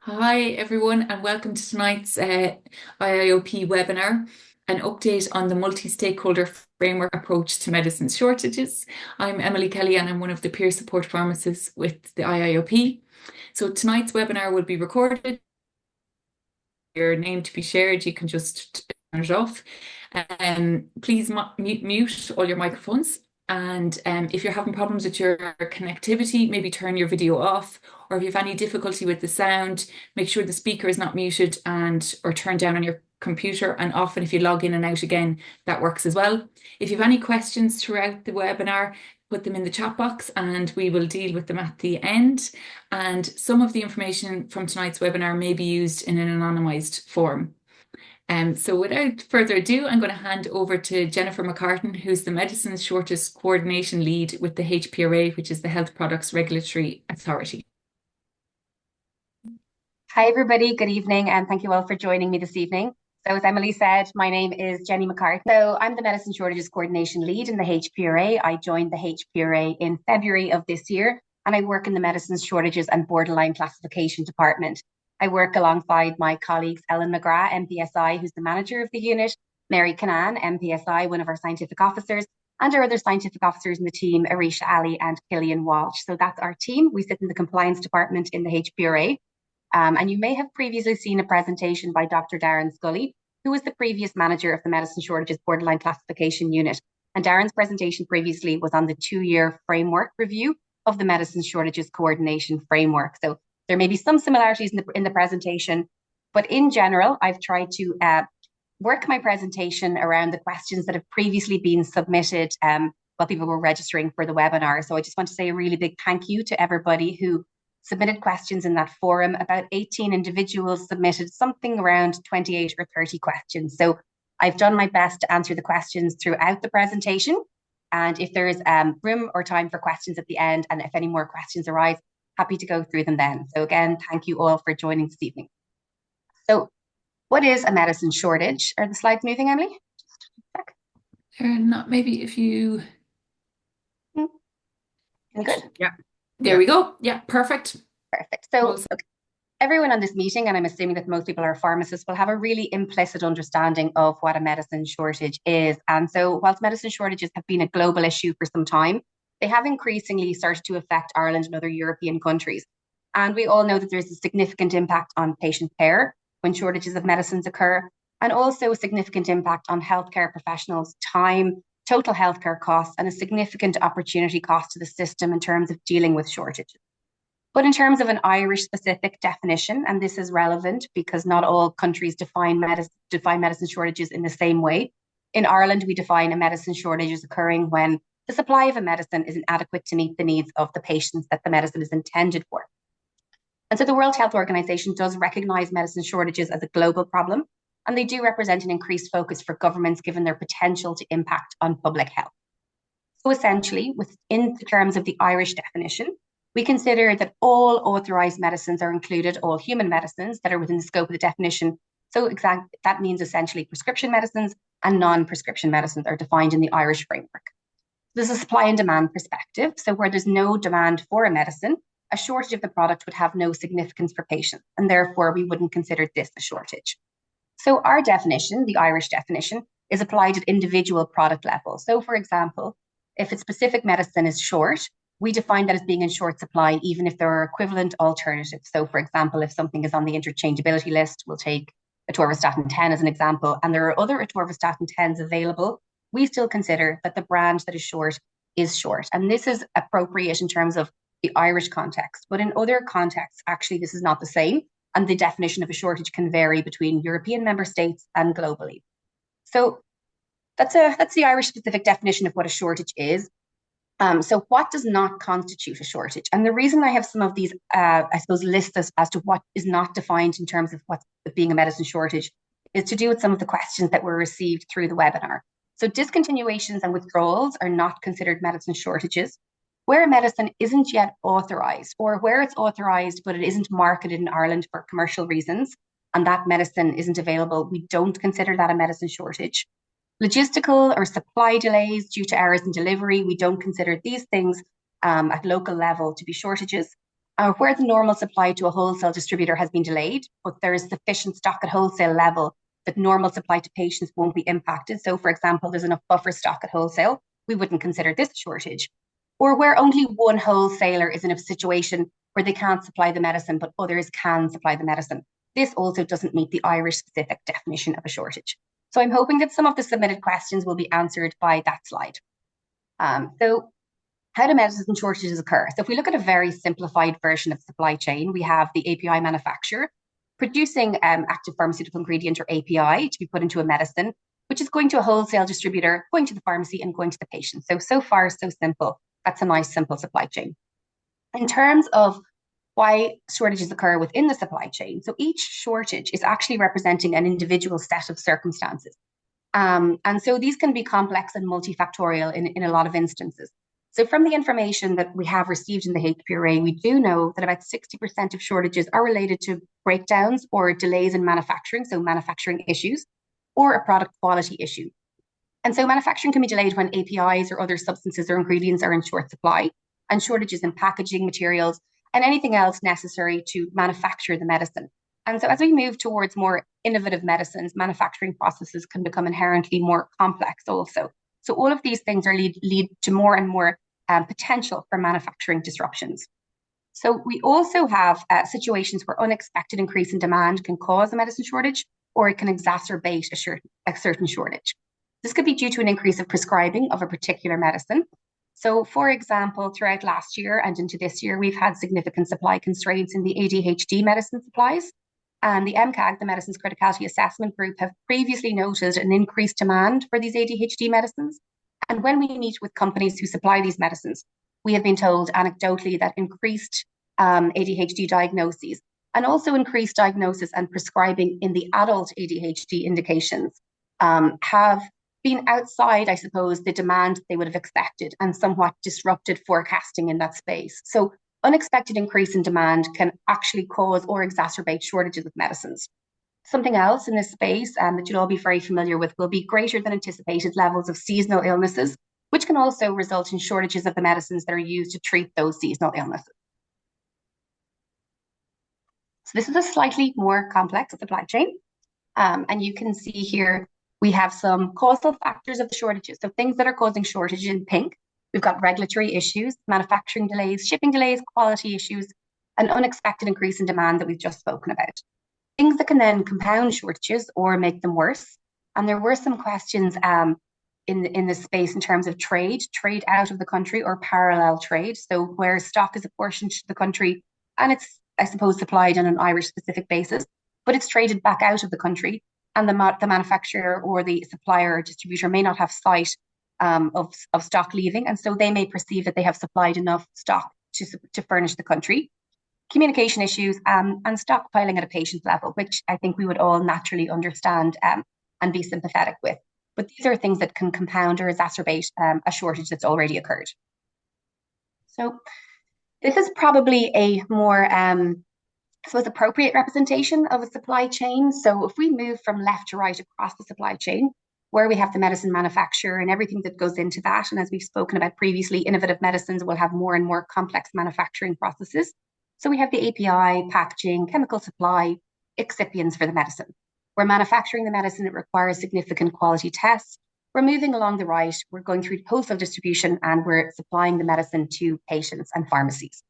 Hi, everyone, and welcome to tonight's IIOP webinar, an update on the multi-stakeholder framework approach to medicine shortages. I'm Emily Kelly, and I'm one of the peer support pharmacists with the IIOP. So tonight's webinar will be recorded. Your name to be shared, you can just turn it off. Please mute all your microphones. And if you're having problems with your connectivity, maybe turn your video off. Or if you have any difficulty with the sound, make sure the speaker is not muted and or turned down on your computer. And often if you log in and out again, that works as well. If you have any questions throughout the webinar, put them in the chat box and we will deal with them at the end. And some of the information from tonight's webinar may be used in an anonymised form. So without further ado, I'm going to hand over to Jennifer McCartan, who's the Medicines Shortage Coordination Lead with the HPRA, which is the Health Products Regulatory Authority. Hi, everybody. Good evening, and thank you all for joining me this evening. So as Emily said, my name is Jenny McCartan. So I'm the Medicine Shortages Coordination Lead in the HPRA. I joined the HPRA in February of this year, and I work in the Medicines Shortages and Borderline Classification Department. I work alongside my colleagues Ellen McGrath, MPSI, who's the manager of the unit, Mary Canan, MPSI, one of our scientific officers, and our other scientific officers in the team, Arisha Ali and Killian Walsh. So that's our team. We sit in the compliance department in the HPRA. And you may have previously seen a presentation by Dr. Darren Scully, who was the previous manager of the Medicine Shortages Borderline Classification Unit. And Darren's presentation previously was on the 2-year framework review of the Medicine Shortages Coordination Framework. So there may be some similarities in the presentation, but in general, I've tried to work my presentation around the questions that have previously been submitted while people were registering for the webinar. So I just want to say a really big thank you to everybody who submitted questions in that forum. About 18 individuals submitted something around 28 or 30 questions. So I've done my best to answer the questions throughout the presentation. And if there is room or time for questions at the end, and if any more questions arise, happy to go through them then. So again, thank you all for joining this evening. So what is a medicine shortage? Are the slides moving, Emily? Just check. They're not, maybe if you... Good. Yeah. There we go. Yeah, perfect. Perfect. So everyone on this meeting, and I'm assuming that most people are pharmacists, will have a really implicit understanding of what a medicine shortage is. And so whilst medicine shortages have been a global issue for some time, they have increasingly started to affect Ireland and other European countries. And we all know that there's a significant impact on patient care when shortages of medicines occur, and also a significant impact on healthcare professionals' time, total healthcare costs, and a significant opportunity cost to the system in terms of dealing with shortages. But in terms of an Irish specific definition, and this is relevant because not all countries define medicine shortages in the same way. In Ireland, we define a medicine shortage as occurring when the supply of a medicine is inadequate to meet the needs of the patients that the medicine is intended for. And so the World Health Organization does recognize medicine shortages as a global problem, and they do represent an increased focus for governments given their potential to impact on public health. So essentially, within the terms of the Irish definition, we consider that all authorised medicines are included, all human medicines that are within the scope of the definition. So that means essentially prescription medicines and non-prescription medicines are defined in the Irish framework. There's a supply and demand perspective. So where there's no demand for a medicine, a shortage of the product would have no significance for patients, and therefore we wouldn't consider this a shortage. So our definition, the Irish definition, is applied at individual product level. So for example, if a specific medicine is short, we define that as being in short supply, even if there are equivalent alternatives. So for example, if something is on the interchangeability list, we'll take atorvastatin 10 as an example, and there are other atorvastatin 10s available, we still consider that the brand that is short is short. And this is appropriate in terms of the Irish context. But in other contexts, actually, this is not the same. And the definition of a shortage can vary between European member states and globally. So that's the Irish specific definition of what a shortage is. So what does not constitute a shortage? And the reason I have some of these, I suppose, lists as to what is not defined in terms of what's being a medicine shortage is to do with some of the questions that were received through the webinar. So discontinuations and withdrawals are not considered medicine shortages. Where a medicine isn't yet authorised, or where it's authorised but it isn't marketed in Ireland for commercial reasons, and that medicine isn't available, we don't consider that a medicine shortage. Logistical or supply delays due to errors in delivery, we don't consider these things at local level to be shortages. where the normal supply to a wholesale distributor has been delayed, but there is sufficient stock at wholesale level that normal supply to patients won't be impacted. So, for example, there's enough buffer stock at wholesale, we wouldn't consider this a shortage. Or where only one wholesaler is in a situation where they can't supply the medicine, but others can supply the medicine. This also doesn't meet the Irish specific definition of a shortage. So I'm hoping that some of the submitted questions will be answered by that slide. So how do medicine shortages occur? So if we look at a very simplified version of supply chain, we have the API manufacturer producing active pharmaceutical ingredient or API to be put into a medicine, which is going to a wholesale distributor, going to the pharmacy and going to the patient. So far, so simple. That's a nice, simple supply chain. In terms of why shortages occur within the supply chain, so each shortage is actually representing an individual set of circumstances. And so these can be complex and multifactorial in a lot of instances. So from the information that we have received in the HPRA, we do know that about 60% of shortages are related to breakdowns or delays in manufacturing, so manufacturing issues, or a product quality issue. And so manufacturing can be delayed when APIs or other substances or ingredients are in short supply, and shortages in packaging materials and anything else necessary to manufacture the medicine. And so as we move towards more innovative medicines, manufacturing processes can become inherently more complex also. So all of these things lead to more and more potential for manufacturing disruptions. So we also have situations where unexpected increase in demand can cause a medicine shortage, or it can exacerbate a certain shortage. This could be due to an increase of prescribing of a particular medicine. So for example, throughout last year and into this year, we've had significant supply constraints in the ADHD medicine supplies. And the MCAG, the Medicines Criticality Assessment Group, have previously noted an increased demand for these ADHD medicines. And when we meet with companies who supply these medicines, we have been told anecdotally that increased ADHD diagnoses and also increased diagnosis and prescribing in the adult ADHD indications have been outside, I suppose, the demand they would have expected and somewhat disrupted forecasting in that space. So unexpected increase in demand can actually cause or exacerbate shortages of medicines. Something else in this space that you'll all be very familiar with will be greater than anticipated levels of seasonal illnesses, which can also result in shortages of the medicines that are used to treat those seasonal illnesses. So this is a slightly more complex supply chain. And you can see here, we have some causal factors of the shortages. So things that are causing shortages in pink. We've got regulatory issues, manufacturing delays, shipping delays, quality issues, an unexpected increase in demand that we've just spoken about. Things that can then compound shortages or make them worse. And there were some questions in this space in terms of trade out of the country or parallel trade. So where stock is apportioned to the country and it's, I suppose, supplied on an Irish specific basis, but it's traded back out of the country and the manufacturer or the supplier or distributor may not have sight of stock leaving. And so they may perceive that they have supplied enough stock to furnish the country. Communication issues and stockpiling at a patient level, which I think we would all naturally understand and be sympathetic with. But these are things that can compound or exacerbate a shortage that's already occurred. So this is probably a more, I suppose, appropriate representation of a supply chain. So if we move from left to right across the supply chain, where we have the medicine manufacturer and everything that goes into that, and as we've spoken about previously, innovative medicines will have more and more complex manufacturing processes. So we have the API, packaging, chemical supply, excipients for the medicine. We're manufacturing the medicine, it requires significant quality tests. We're moving along the right, we're going through wholesale distribution and we're supplying the medicine to patients and pharmacies.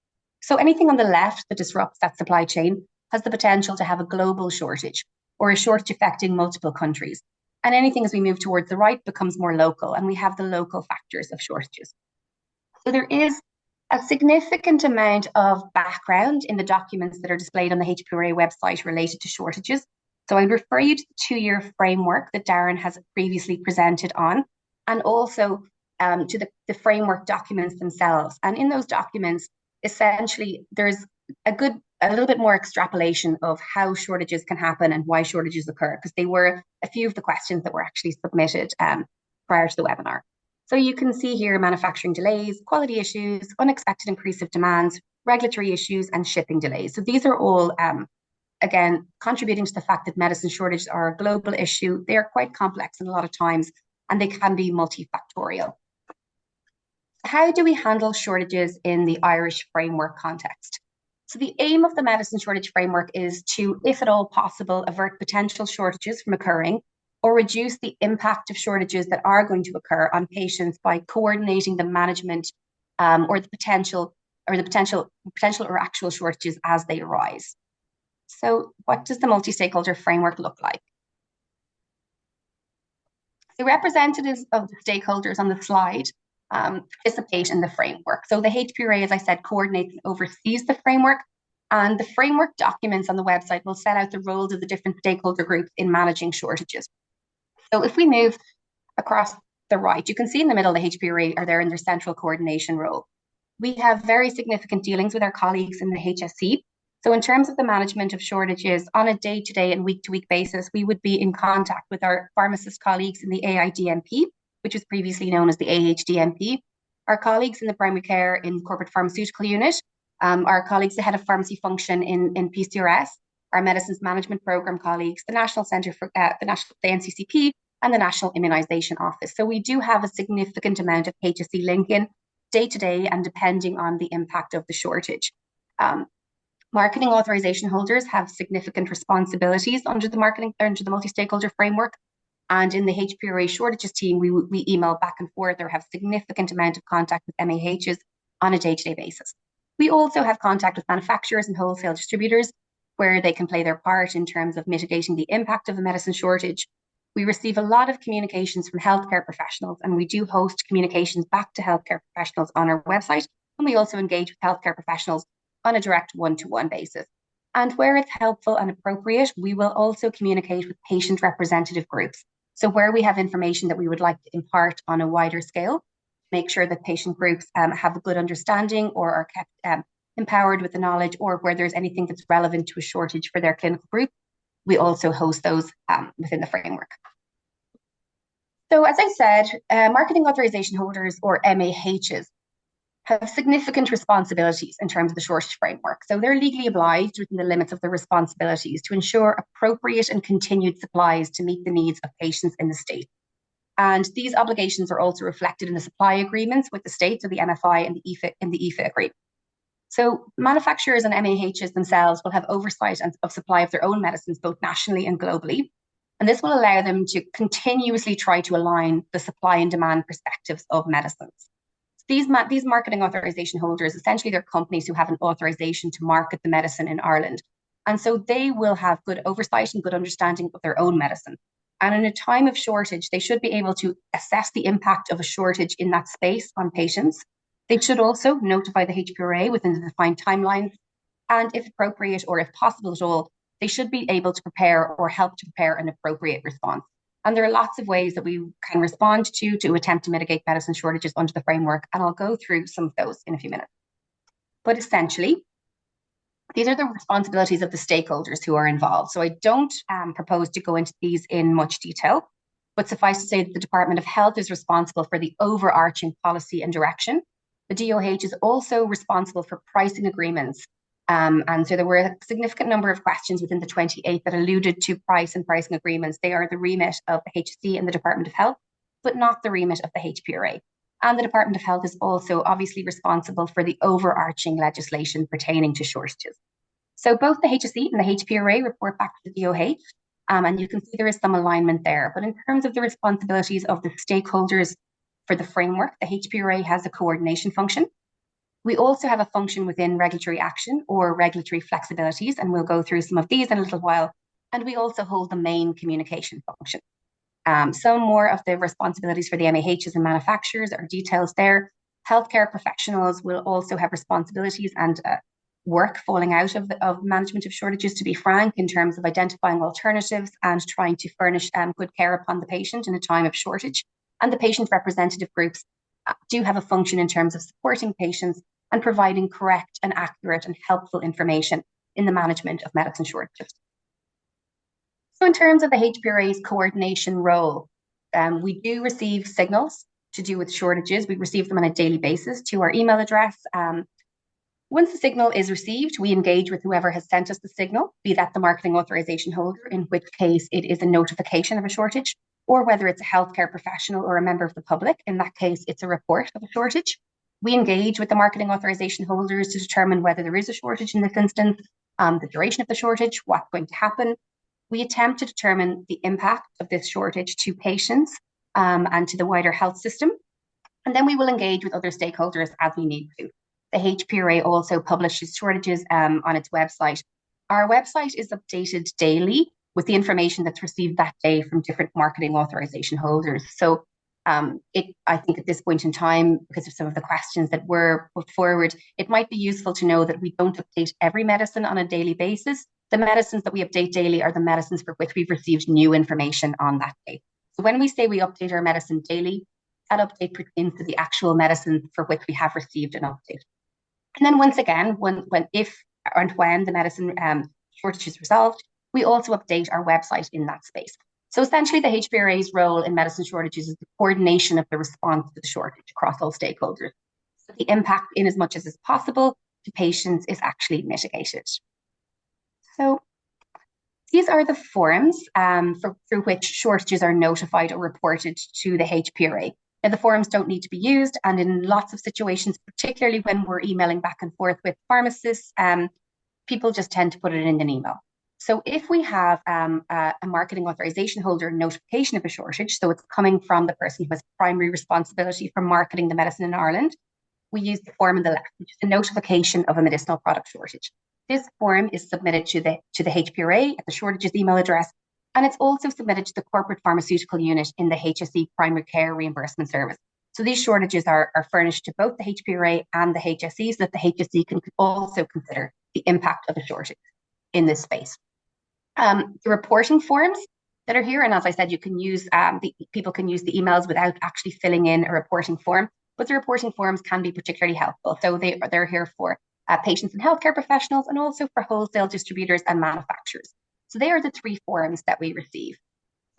So anything on the left that disrupts that supply chain has the potential to have a global shortage or a shortage affecting multiple countries. And anything as we move towards the right becomes more local and we have the local factors of shortages. So there is a significant amount of background in the documents that are displayed on the HPRA website related to shortages. So I refer you to the 2-year framework that Darren has previously presented on, and also to the framework documents themselves. And in those documents, essentially, there's a little bit more extrapolation of how shortages can happen and why shortages occur, because they were a few of the questions that were actually submitted prior to the webinar. So you can see here manufacturing delays, quality issues, unexpected increase of demands, regulatory issues, and shipping delays. So these are all, again, contributing to the fact that medicine shortages are a global issue. They are quite complex and a lot of times, and they can be multifactorial. How do we handle shortages in the Irish framework context? So the aim of the medicine shortage framework is to, if at all possible, avert potential shortages from occurring or reduce the impact of shortages that are going to occur on patients by coordinating the management or the potential or actual shortages as they arise. So what does the multi-stakeholder framework look like? The representatives of the stakeholders on the slide participate in the framework. So the HPRA, as I said, coordinates and oversees the framework, and the framework documents on the website will set out the roles of the different stakeholder groups in managing shortages. So if we move across the right, you can see in the middle the HPRA are there in their central coordination role. We have very significant dealings with our colleagues in the HSE. So in terms of the management of shortages on a day-to-day and week-to-week basis, we would be in contact with our pharmacist colleagues in the AIDMP, which was previously known as the AHDMP, our colleagues in the primary care in corporate pharmaceutical unit, our colleagues, the head of pharmacy function in PCRS, our medicines management program colleagues, the National Centre for the NCCP, and the National Immunisation Office. So we do have a significant amount of HSE link-in day to day and depending on the impact of the shortage. Marketing authorization holders have significant responsibilities under the multi-stakeholder framework. And in the HPRA shortages team, we email back and forth or have significant amount of contact with MAHs on a day-to-day basis. We also have contact with manufacturers and wholesale distributors where they can play their part in terms of mitigating the impact of a medicine shortage. We receive a lot of communications from healthcare professionals, and we do host communications back to healthcare professionals on our website. And we also engage with healthcare professionals on a direct one-to-one basis. And where it's helpful and appropriate, we will also communicate with patient representative groups. So where we have information that we would like to impart on a wider scale, make sure that patient groups have a good understanding or are kept empowered with the knowledge, or where there's anything that's relevant to a shortage for their clinical group, we also host those within the framework. So as I said, marketing authorization holders or MAHs have significant responsibilities in terms of the shortage framework. So they're legally obliged within the limits of their responsibilities to ensure appropriate and continued supplies to meet the needs of patients in the state. And these obligations are also reflected in the supply agreements with the state, so the MFI and the EFA agreement. So manufacturers and MAHs themselves will have oversight of supply of their own medicines, both nationally and globally. And this will allow them to continuously try to align the supply and demand perspectives of medicines. These marketing authorization holders, essentially they're companies who have an authorization to market the medicine in Ireland. And so they will have good oversight and good understanding of their own medicine. And in a time of shortage, they should be able to assess the impact of a shortage in that space on patients. They should also notify the HPRA within the defined timelines. And if appropriate or if possible at all, they should be able to prepare or help to prepare an appropriate response. And there are lots of ways that we can respond to attempt to mitigate medicine shortages under the framework. And I'll go through some of those in a few minutes. But essentially, these are the responsibilities of the stakeholders who are involved. So I don't propose to go into these in much detail, but suffice to say that the Department of Health is responsible for the overarching policy and direction. The DOH is also responsible for pricing agreements. And so there were a significant number of questions within the 28 that alluded to price and pricing agreements. They are the remit of the HSE and the Department of Health, but not the remit of the HPRA. And the Department of Health is also obviously responsible for the overarching legislation pertaining to shortages. So both the HSE and the HPRA report back to the DOH, and you can see there is some alignment there. But in terms of the responsibilities of the stakeholders for the framework, the HPRA has a coordination function. We also have a function within regulatory action or regulatory flexibilities, and we'll go through some of these in a little while. And we also hold the main communication function. Some more of the responsibilities for the MAHs and manufacturers are details there. Healthcare professionals will also have responsibilities and work falling out of management of shortages, to be frank, in terms of identifying alternatives and trying to furnish good care upon the patient in a time of shortage. And the patient representative groups do have a function in terms of supporting patients and providing correct and accurate and helpful information in the management of medicine shortages. So in terms of the HPRA's coordination role, we do receive signals to do with shortages. We receive them on a daily basis to our email address. Once the signal is received, we engage with whoever has sent us the signal, be that the marketing authorization holder, in which case it is a notification of a shortage, or whether it's a healthcare professional or a member of the public. In that case, it's a report of a shortage. We engage with the marketing authorization holders to determine whether there is a shortage in this instance, the duration of the shortage, what's going to happen. We attempt to determine the impact of this shortage to patients and to the wider health system. And then we will engage with other stakeholders as we need to. The HPRA also publishes shortages on its website. Our website is updated daily with the information that's received that day from different marketing authorization holders. So I think at this point in time, because of some of the questions that were put forward, it might be useful to know that we don't update every medicine on a daily basis. The medicines that we update daily are the medicines for which we've received new information on that day. So when we say we update our medicine daily, that update pertains to the actual medicine for which we have received an update. And then once again, when the medicine shortage is resolved, we also update our website in that space. So essentially, the HPRA's role in medicine shortages is the coordination of the response to the shortage across all stakeholders. So the impact, in as much as is possible to patients, is actually mitigated. So these are the forums through which shortages are notified or reported to the HPRA. Now, the forums don't need to be used, and in lots of situations, particularly when we're emailing back and forth with pharmacists, people just tend to put it in an email. So if we have a marketing authorization holder notification of a shortage, so it's coming from the person who has primary responsibility for marketing the medicine in Ireland, we use the form on the left, which is a notification of a medicinal product shortage. This form is submitted to the HPRA at the shortages email address, and it's also submitted to the corporate pharmaceutical unit in the HSE primary care reimbursement service. So these shortages are furnished to both the HPRA and the HSE, so that the HSE can also consider the impact of the shortage in this space. The reporting forms that are here, and as I said, you can use people can use the emails without actually filling in a reporting form, but the reporting forms can be particularly helpful. So they're here for patients and healthcare professionals, and also for wholesale distributors and manufacturers. So they are the three forms that we receive.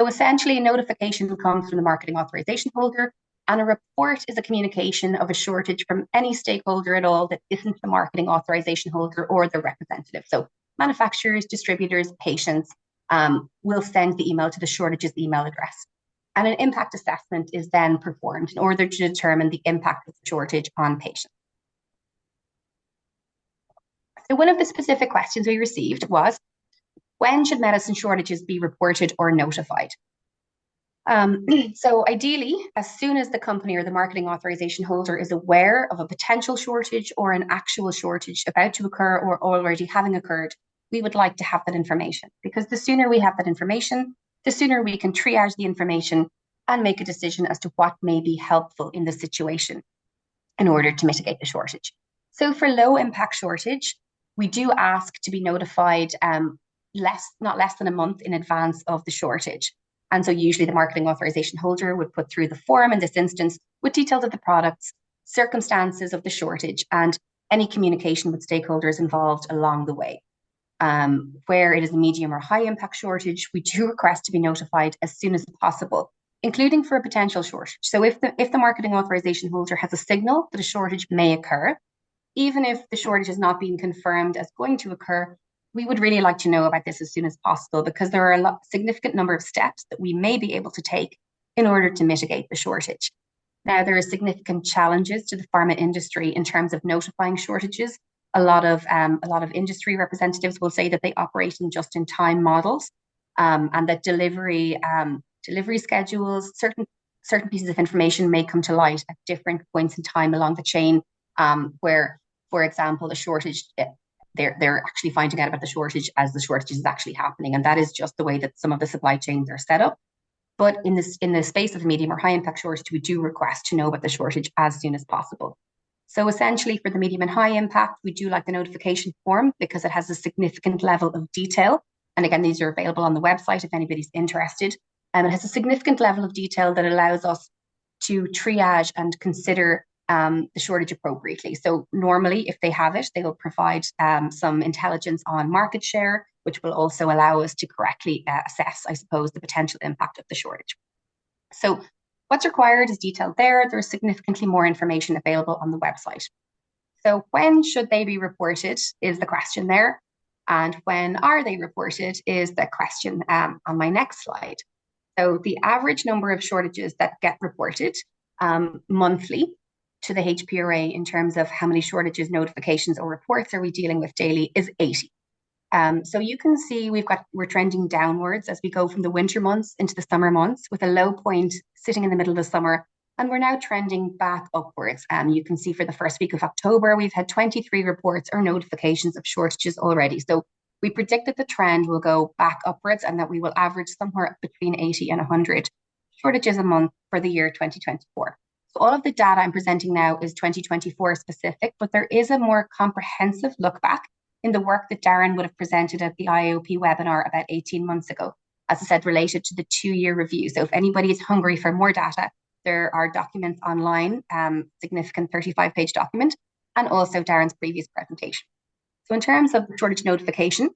So essentially, a notification comes from the marketing authorization holder, and a report is a communication of a shortage from any stakeholder at all that isn't the marketing authorization holder or the representative. So manufacturers, distributors, patients will send the email to the shortages email address. And an impact assessment is then performed in order to determine the impact of the shortage on patients. So one of the specific questions we received was, when should medicine shortages be reported or notified? So ideally, as soon as the company or the marketing authorization holder is aware of a potential shortage or an actual shortage about to occur or already having occurred, we would like to have that information, because the sooner we have that information, the sooner we can triage the information and make a decision as to what may be helpful in the situation in order to mitigate the shortage. So for low impact shortage, we do ask to be notified not less than a month in advance of the shortage. And so usually the marketing authorization holder would put through the form in this instance with details of the products, circumstances of the shortage, and any communication with stakeholders involved along the way. Where it is a medium or high impact shortage, we do request to be notified as soon as possible, including for a potential shortage. So if the marketing authorization holder has a signal that a shortage may occur, even if the shortage is not being confirmed as going to occur, we would really like to know about this as soon as possible, because there are a significant number of steps that we may be able to take in order to mitigate the shortage. Now, there are significant challenges to the pharma industry in terms of notifying shortages. A lot of industry representatives will say that they operate in just-in-time models, and that delivery schedules, certain pieces of information may come to light at different points in time along the chain, where, for example, a shortage, they're actually finding out about the shortage as the shortage is actually happening, and that is just the way that some of the supply chains are set up. But in the space of medium or high impact shortage, we do request to know about the shortage as soon as possible. So essentially, for the medium and high impact, we do like the notification form because it has a significant level of detail. And again, these are available on the website if anybody's interested. And it has a significant level of detail that allows us to triage and consider the shortage appropriately. So normally, if they have it, they will provide some intelligence on market share, which will also allow us to correctly assess, I suppose, the potential impact of the shortage. So what's required is detailed there. There's significantly more information available on the website. So when should they be reported is the question there. And when are they reported is the question on my next slide. So the average number of shortages that get reported monthly to the HPRA in terms of how many shortages, notifications, or reports are we dealing with daily is 80. So you can see we're trending downwards as we go from the winter months into the summer months, with a low point sitting in the middle of the summer, and we're now trending back upwards. You can see for the first week of October, we've had 23 reports or notifications of shortages already. So we predict that the trend will go back upwards and that we will average somewhere between 80 and 100 shortages a month for the year 2024. So all of the data I'm presenting now is 2024 specific, but there is a more comprehensive look back in the work that Darren would have presented at the IAOP webinar about 18 months ago, as I said, related to the 2-year review. So if anybody is hungry for more data, there are documents online, significant 35-page document, and also Darren's previous presentation. So in terms of shortage notification,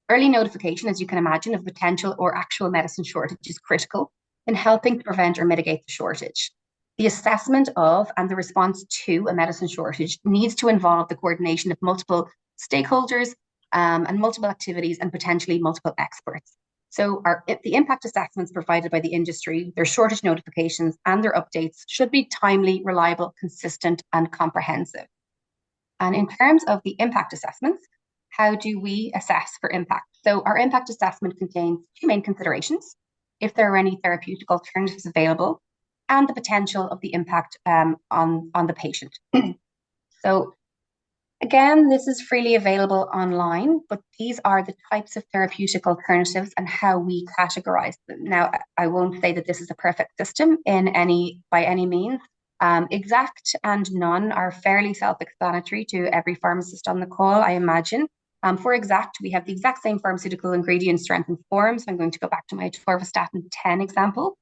early notification, as you can imagine, of potential or actual medicine shortage is critical in helping to prevent or mitigate the shortage. The assessment of and the response to a medicine shortage needs to involve the coordination of multiple stakeholders and multiple activities and potentially multiple experts. So the impact assessments provided by the industry, their shortage notifications and their updates should be timely, reliable, consistent and comprehensive. And in terms of the impact assessments, how do we assess for impact? So our impact assessment contains 2 main considerations: if there are any therapeutic alternatives available, and the potential of the impact on the patient. So again, this is freely available online, but these are the types of therapeutic alternatives and how we categorize them. Now, I won't say that this is a perfect system by any means. Exact and none are fairly self-explanatory to every pharmacist on the call, I imagine. For exact, we have the exact same pharmaceutical ingredient strength and form. So I'm going to go back to my atorvastatin 10 example.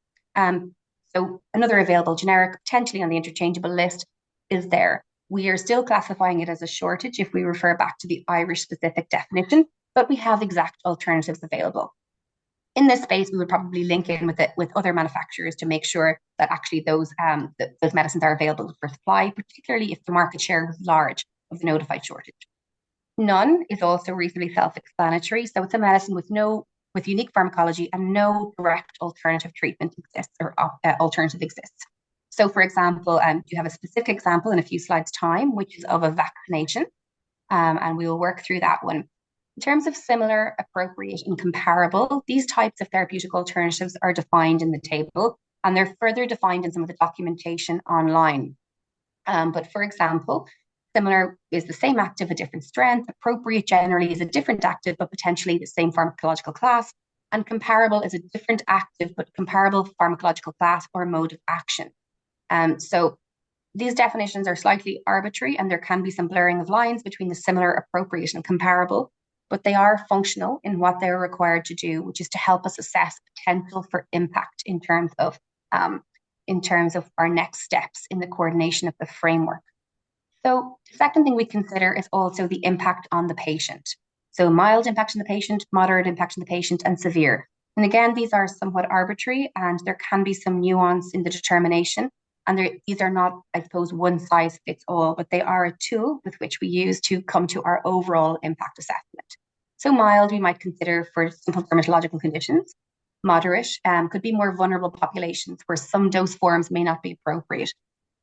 So another available generic, potentially on the interchangeable list, is there. We are still classifying it as a shortage if we refer back to the Irish specific definition, but we have exact alternatives available. In this space, we would probably link in with other manufacturers to make sure that actually those medicines are available for supply, particularly if the market share was large of the notified shortage. None is also reasonably self-explanatory. So it's a medicine with unique pharmacology and no direct alternative treatment exists or alternative exists. So for example, you have a specific example in a few slides time, which is of a vaccination, and we will work through that one. In terms of similar, appropriate, and comparable, these types of therapeutic alternatives are defined in the table, and they're further defined in some of the documentation online. But for example, similar is the same active, a different strength. Appropriate generally is a different active, but potentially the same pharmacological class. And comparable is a different active, but comparable pharmacological class or mode of action. So these definitions are slightly arbitrary, and there can be some blurring of lines between the similar, appropriate, and comparable, but they are functional in what they're required to do, which is to help us assess potential for impact in terms of our next steps in the coordination of the framework. So the second thing we consider is also the impact on the patient. So mild impact on the patient, moderate impact on the patient, and severe. And again, these are somewhat arbitrary, and there can be some nuance in the determination. And these are not, I suppose, one size fits all, but they are a tool with which we use to come to our overall impact assessment. So mild, we might consider for simple dermatological conditions. Moderate could be more vulnerable populations where some dose forms may not be appropriate.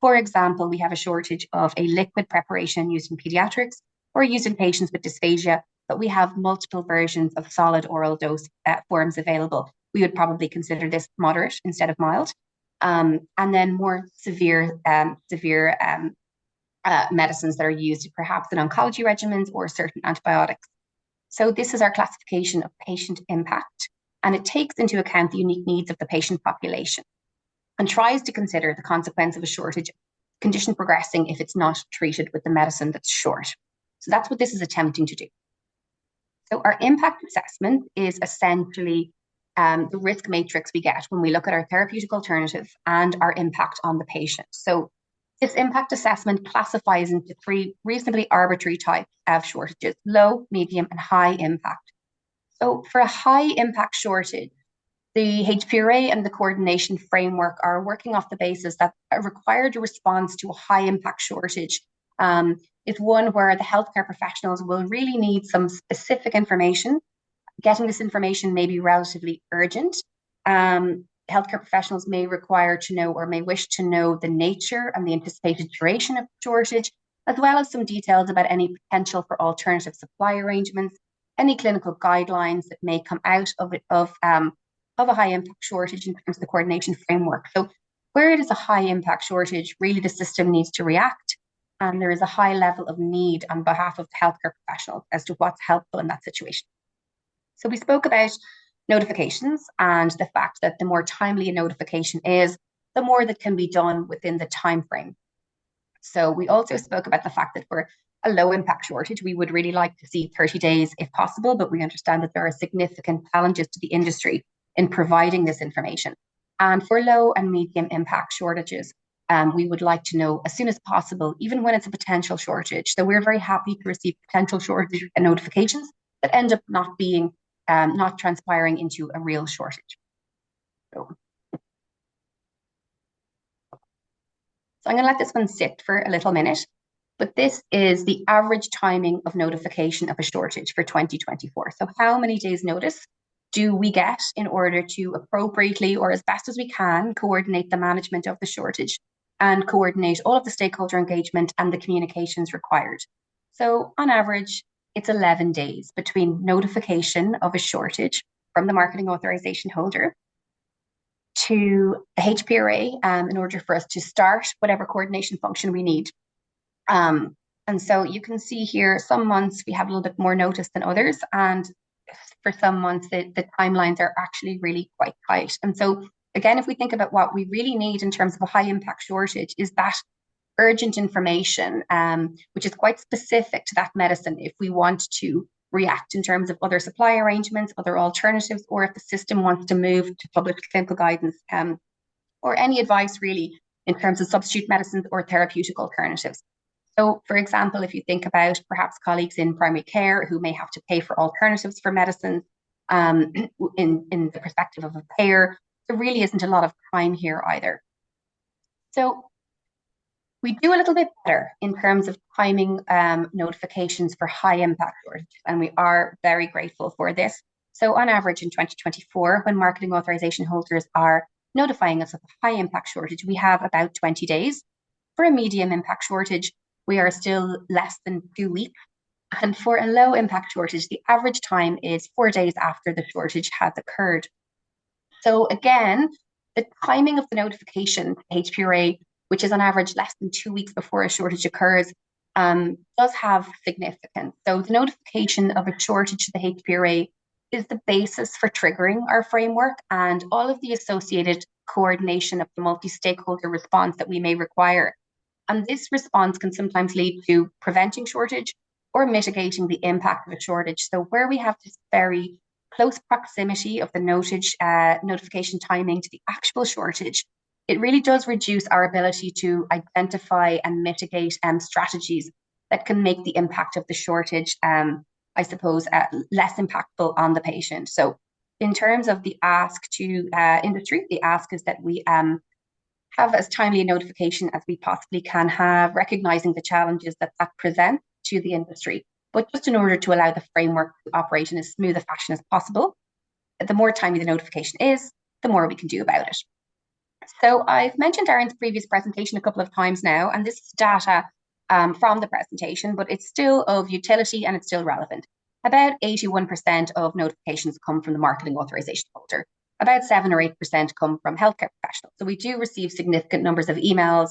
For example, we have a shortage of a liquid preparation used in pediatrics or used in patients with dysphagia, but we have multiple versions of solid oral dose forms available. We would probably consider this moderate instead of mild. And then more severe medicines that are used perhaps in oncology regimens or certain antibiotics. So this is our classification of patient impact, and it takes into account the unique needs of the patient population and tries to consider the consequence of a shortage condition progressing if it's not treated with the medicine that's short. So that's what this is attempting to do. So our impact assessment is essentially the risk matrix we get when we look at our therapeutic alternative and our impact on the patient. So this impact assessment classifies into 3 reasonably arbitrary types of shortages: low, medium, and high impact. So for a high impact shortage, the HPRA and the coordination framework are working off the basis that a required response to a high impact shortage is one where the healthcare professionals will really need some specific information. Getting this information may be relatively urgent. Healthcare professionals may require to know or may wish to know the nature and the anticipated duration of the shortage, as well as some details about any potential for alternative supply arrangements, any clinical guidelines that may come out of a high impact shortage in terms of the coordination framework. So where it is a high impact shortage, really the system needs to react, and there is a high level of need on behalf of the healthcare professionals as to what's helpful in that situation. So we spoke about notifications and the fact that the more timely a notification is, the more that can be done within the time frame. So we also spoke about the fact that for a low impact shortage, we would really like to see 30 days if possible, but we understand that there are significant challenges to the industry in providing this information. And for low and medium impact shortages, we would like to know as soon as possible, even when it's a potential shortage. So we're very happy to receive potential shortage notifications that end up not transpiring into a real shortage. So I'm going to let this one sit for a little minute, but this is the average timing of notification of a shortage for 2024. So how many days notice do we get in order to appropriately, or as best as we can, coordinate the management of the shortage and coordinate all of the stakeholder engagement and the communications required? So on average, it's 11 days between notification of a shortage from the marketing authorization holder to the HPRA in order for us to start whatever coordination function we need. And so you can see here, some months we have a little bit more notice than others. And for some months, the timelines are actually really quite tight. And so again, if we think about what we really need in terms of a high impact shortage, is that urgent information, which is quite specific to that medicine if we want to react in terms of other supply arrangements, other alternatives, or if the system wants to move to published clinical guidance, or any advice really in terms of substitute medicines or therapeutic alternatives. So, for example, if you think about perhaps colleagues in primary care who may have to pay for alternatives for medicines in the perspective of a payer, there really isn't a lot of time here either. So we do a little bit better in terms of timing notifications for high impact shortages, and we are very grateful for this. So on average in 2024, when marketing authorization holders are notifying us of a high impact shortage, we have about 20 days. For a medium impact shortage, we are still less than 2 weeks. And for a low impact shortage, the average time is 4 days after the shortage has occurred. So again, the timing of the notification to HPRA, which is on average less than 2 weeks before a shortage occurs, does have significance. So the notification of a shortage to the HPRA is the basis for triggering our framework and all of the associated coordination of the multi-stakeholder response that we may require. And this response can sometimes lead to preventing shortage or mitigating the impact of a shortage. So where we have this very close proximity of the notification timing to the actual shortage, it really does reduce our ability to identify and mitigate strategies that can make the impact of the shortage, I suppose, less impactful on the patient. So in terms of the ask to industry, the ask is that we have as timely a notification as we possibly can have, recognizing the challenges that presents to the industry, but just in order to allow the framework to operate in as smooth a fashion as possible. The more timely the notification is, the more we can do about it. So I've mentioned Aaron's previous presentation a couple of times now, and this is data from the presentation, but it's still of utility and it's still relevant. About 81% of notifications come from the marketing authorization holder. About 7 or 8% come from healthcare professionals. So we do receive significant numbers of emails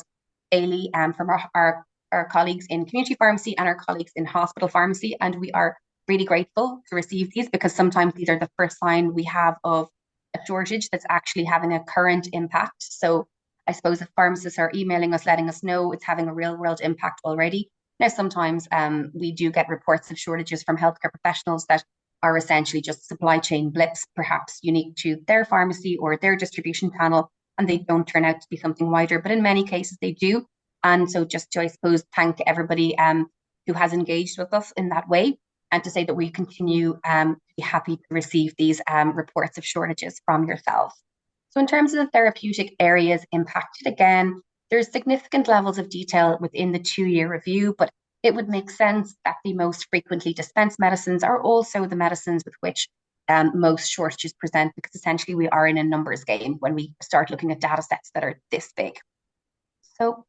daily from our colleagues in community pharmacy and our colleagues in hospital pharmacy. And we are really grateful to receive these because sometimes these are the first sign we have of a shortage that's actually having a current impact. So I suppose if pharmacists are emailing us, letting us know it's having a real world impact already. Now, sometimes we do get reports of shortages from healthcare professionals that are essentially just supply chain blips, perhaps unique to their pharmacy or their distribution channel, and they don't turn out to be something wider. But in many cases, they do. And so just to, I suppose, thank everybody who has engaged with us in that way, and to say that we continue to be happy to receive these reports of shortages from yourselves. So in terms of the therapeutic areas impacted, again, there's significant levels of detail within the 2-year review, but it would make sense that the most frequently dispensed medicines are also the medicines with which most shortages present, because essentially we are in a numbers game when we start looking at data sets that are this big. So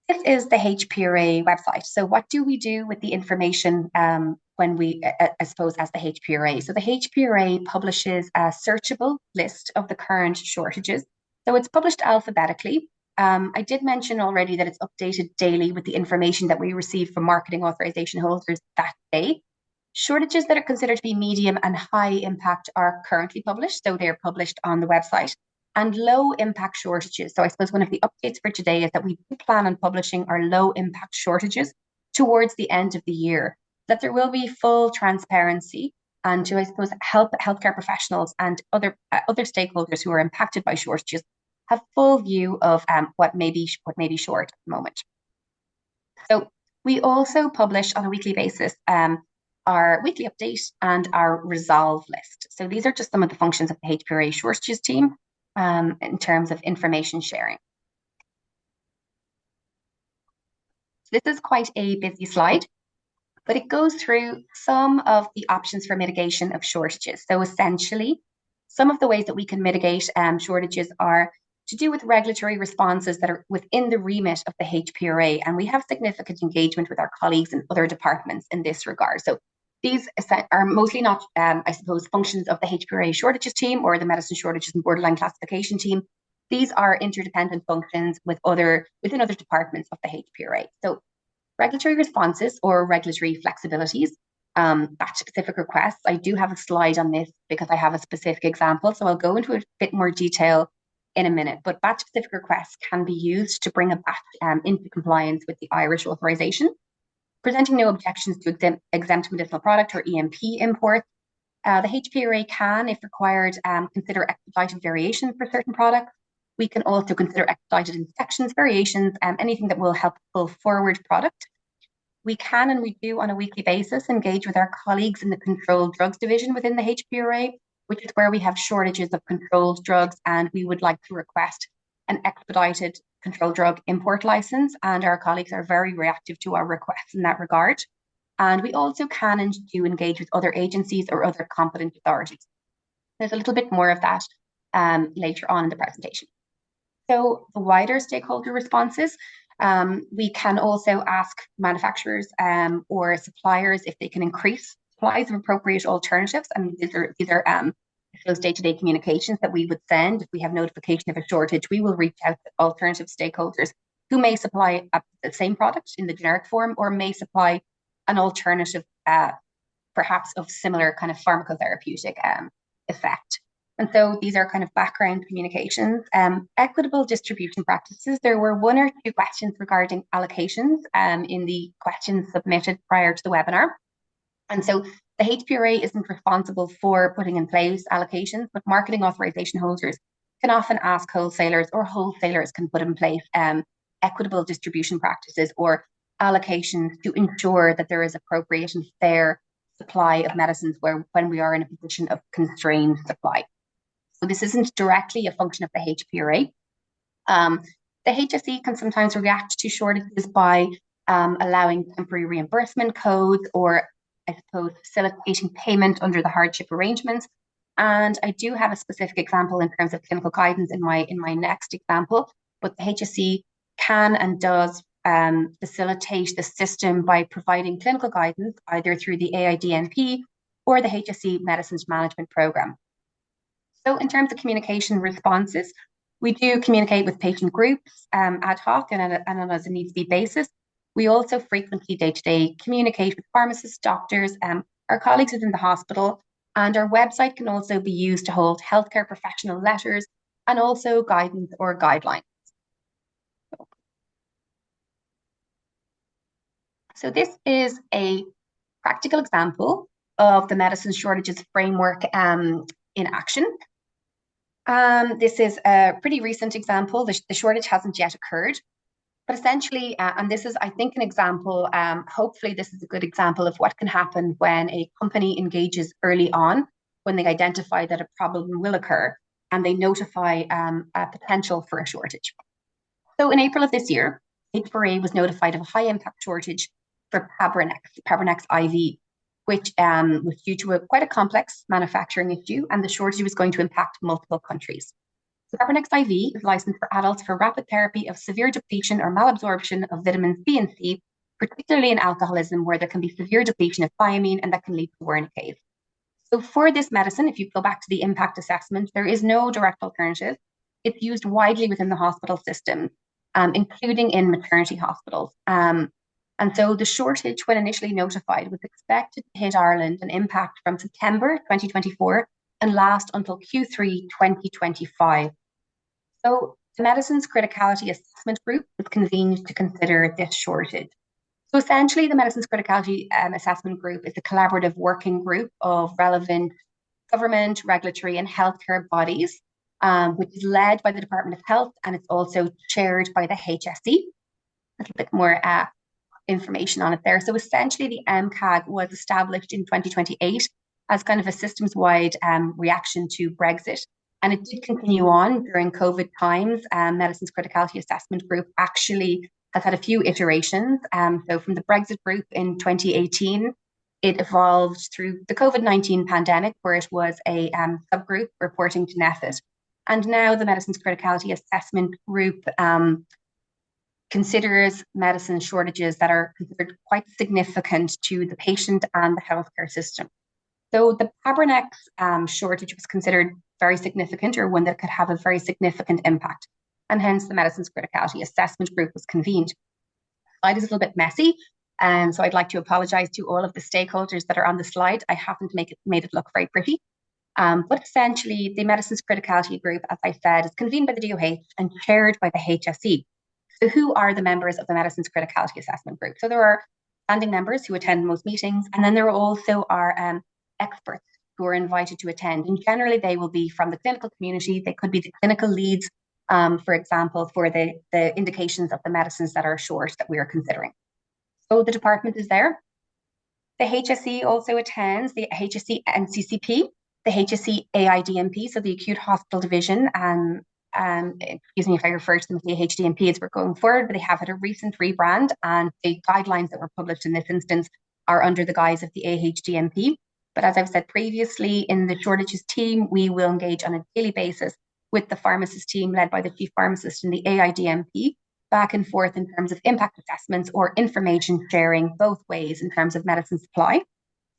this is the HPRA website. So what do we do with the information when we, I suppose, as the HPRA? So the HPRA publishes a searchable list of the current shortages. So it's published alphabetically. I did mention already that it's updated daily with the information that we receive from marketing authorization holders that day. Shortages that are considered to be medium and high impact are currently published, so they're published on the website. And low impact shortages. So I suppose one of the updates for today is that we do plan on publishing our low impact shortages towards the end of the year, that there will be full transparency and to, I suppose, help healthcare professionals and other stakeholders who are impacted by shortages have full view of what may be short at the moment. So we also publish on a weekly basis our weekly update and our resolve list. So these are just some of the functions of the HPRA shortages team in terms of information sharing. So this is quite a busy slide, but it goes through some of the options for mitigation of shortages. So essentially, some of the ways that we can mitigate shortages are to do with regulatory responses that are within the remit of the HPRA. And we have significant engagement with our colleagues in other departments in this regard. So these are mostly not, I suppose, functions of the HPRA shortages team or the medicine shortages and borderline classification team. These are interdependent functions within other departments of the HPRA. So regulatory responses or regulatory flexibilities, batch-specific requests. I do have a slide on this because I have a specific example, so I'll go into a bit more detail in a minute. But batch-specific requests can be used to bring a batch into compliance with the Irish authorization, presenting no objections to exempt medicinal product or EMP imports. The HPRA can, if required, consider expedited variation for certain products. We can also consider expedited inspections, variations, anything that will help pull forward product. We can, and we do on a weekly basis, engage with our colleagues in the controlled drugs division within the HPRA, which is where we have shortages of controlled drugs, and we would like to request an expedited controlled drug import license, and our colleagues are very reactive to our requests in that regard. And we also can and do engage with other agencies or other competent authorities. There's a little bit more of that later on in the presentation. So the wider stakeholder responses, we can also ask manufacturers or suppliers if they can increase supplies of appropriate alternatives. And these are those day-to-day communications that we would send. If we have notification of a shortage, we will reach out to alternative stakeholders who may supply the same product in the generic form or may supply an alternative, perhaps of similar kind of pharmacotherapeutic effect. And so these are kind of background communications. Equitable distribution practices. There were one or two questions regarding allocations in the questions submitted prior to the webinar. And so the HPRA isn't responsible for putting in place allocations, but marketing authorization holders can often ask wholesalers, or wholesalers can put in place equitable distribution practices or allocations to ensure that there is appropriate and fair supply of medicines when we are in a position of constrained supply. So this isn't directly a function of the HPRA. The HSE can sometimes react to shortages by allowing temporary reimbursement codes or, I suppose, facilitating payment under the hardship arrangements. And I do have a specific example in terms of clinical guidance in my next example, but the HSE can and does facilitate the system by providing clinical guidance either through the AIDNP or the HSE Medicines Management Programme. So in terms of communication responses, we do communicate with patient groups ad hoc and on a as a needs-be basis. We also frequently day-to-day communicate with pharmacists, doctors, our colleagues within the hospital, and our website can also be used to hold healthcare professional letters and also guidance or guidelines. So this is a practical example of the medicine shortages framework in action. This is a pretty recent example. The shortage hasn't yet occurred, but essentially, and this is, I think, an example, hopefully this is a good example of what can happen when a company engages early on, when they identify that a problem will occur, and they notify a potential for a shortage. So in April of this year, HPRA was notified of a high impact shortage for Pabranex IV. which was due to quite a complex manufacturing issue, and the shortage was going to impact multiple countries. So Carbonex IV is licensed for adults for rapid therapy of severe depletion or malabsorption of vitamins B and C, particularly in alcoholism, where there can be severe depletion of thiamine and that can lead to wernicase. So for this medicine, if you go back to the impact assessment, there is no direct alternative. It's used widely within the hospital system, including in maternity hospitals. And so the shortage, when initially notified, was expected to hit Ireland and impact from September 2024 and last until Q3 2025. So the Medicines Criticality Assessment Group was convened to consider this shortage. So essentially, the Medicines Criticality Assessment Group is a collaborative working group of relevant government, regulatory, and healthcare bodies, which is led by the Department of Health, and it's also chaired by the HSE. A little bit more information on it there. So essentially, the MCAG was established in 2028 as kind of a systems-wide reaction to Brexit. And it did continue on during COVID times. Medicines Criticality Assessment Group actually has had a few iterations. So from the Brexit group in 2018, it evolved through the COVID-19 pandemic, where it was a subgroup reporting to NEFIT. And now the Medicines Criticality Assessment Group considers medicine shortages that are considered quite significant to the patient and the healthcare system. So the Pabernex shortage was considered very significant, or one that could have a very significant impact, and hence the Medicines Criticality Assessment Group was convened. The slide is a little bit messy, so I'd like to apologise to all of the stakeholders that are on the slide. I haven't made it look very pretty. But essentially, the Medicines Criticality Group, as I said, is convened by the DOH and chaired by the HSE. So who are the members of the Medicines Criticality Assessment Group? So there are standing members who attend most meetings, and then there also are experts who are invited to attend. And generally, they will be from the clinical community. They could be the clinical leads, for example, for the indications of the medicines that are short that we are considering. So the department is there. The HSE also attends, the HSE NCCP, the HSE AIDMP, so the Acute Hospital Division, excuse me if I refer to them as the AHDMP as we're going forward, but they have had a recent rebrand, and the guidelines that were published in this instance are under the guise of the AHDMP. But as I've said previously, in the shortages team, we will engage on a daily basis with the pharmacist team led by the chief pharmacist and the AIDMP, back and forth in terms of impact assessments or information sharing both ways in terms of medicine supply.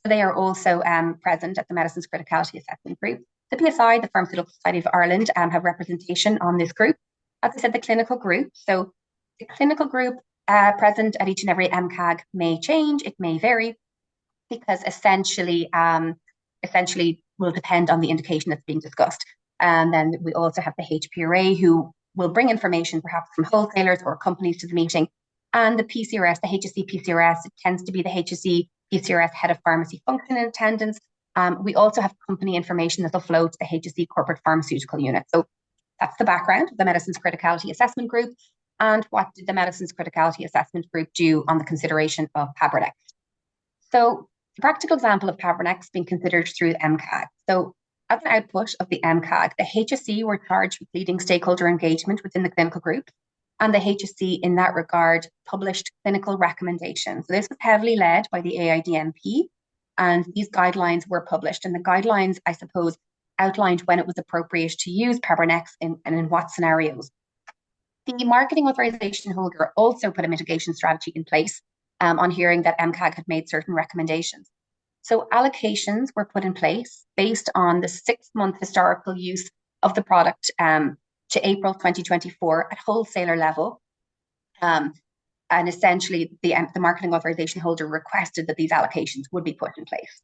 So they are also present at the Medicines Criticality Assessment Group. The PSI, the Pharmaceutical Society of Ireland, have representation on this group. As I said, the clinical group. So the clinical group present at each and every MCAG may change, it may vary, because essentially will depend on the indication that's being discussed. And then we also have the HPRA, who will bring information perhaps from wholesalers or companies to the meeting. And the PCRS, the HSE PCRS, it tends to be the HSE PCRS head of pharmacy function in attendance. We also have company information that will flow to the HSE corporate pharmaceutical unit. So that's the background of the Medicines Criticality Assessment Group. And what did the Medicines Criticality Assessment Group do on the consideration of Pabernex? So a practical example of Pabernex being considered through the MCAG. So as an output of the MCAG, the HSE were charged with leading stakeholder engagement within the clinical group. And the HSE, in that regard, published clinical recommendations. So this was heavily led by the AIDMP, and these guidelines were published. And the guidelines, I suppose, outlined when it was appropriate to use Pabernex and in what scenarios. The marketing authorization holder also put a mitigation strategy in place on hearing that MCAG had made certain recommendations. So allocations were put in place based on the 6-month historical use of the product to April 2024 at wholesaler level. And essentially, the marketing authorization holder requested that these allocations would be put in place.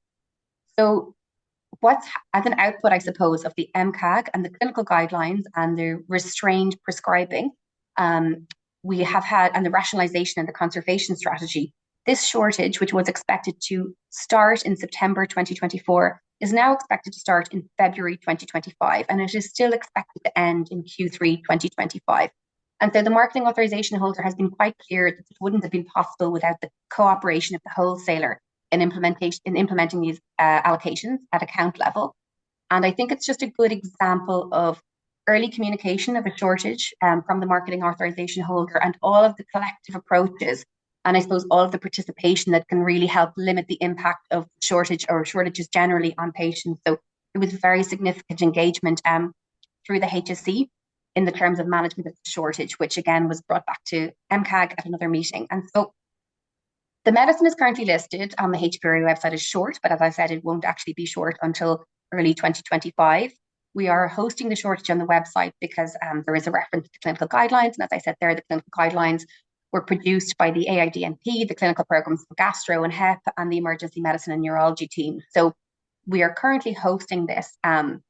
So what's as an output, I suppose, of the MCAG and the clinical guidelines and the restrained prescribing, we have had, and the rationalization and the conservation strategy, this shortage, which was expected to start in September 2024, is now expected to start in February 2025, and it is still expected to end in Q3 2025. And so the marketing authorization holder has been quite clear that it wouldn't have been possible without the cooperation of the wholesaler in implementing these allocations at account level. And I think it's just a good example of early communication of a shortage from the marketing authorization holder and all of the collective approaches and I suppose all of the participation that can really help limit the impact of shortage or shortages generally on patients. So it was very significant engagement through the HSC in the terms of management of the shortage, which again was brought back to MCAG at another meeting. And so the medicine is currently listed on the HPRA website as short, but as I said, it won't actually be short until early 2025. We are hosting the shortage on the website because there is a reference to clinical guidelines. And as I said there, the clinical guidelines were produced by the AIDNP, the clinical programs for gastro and HEP, and the emergency medicine and neurology team. So we are currently hosting this on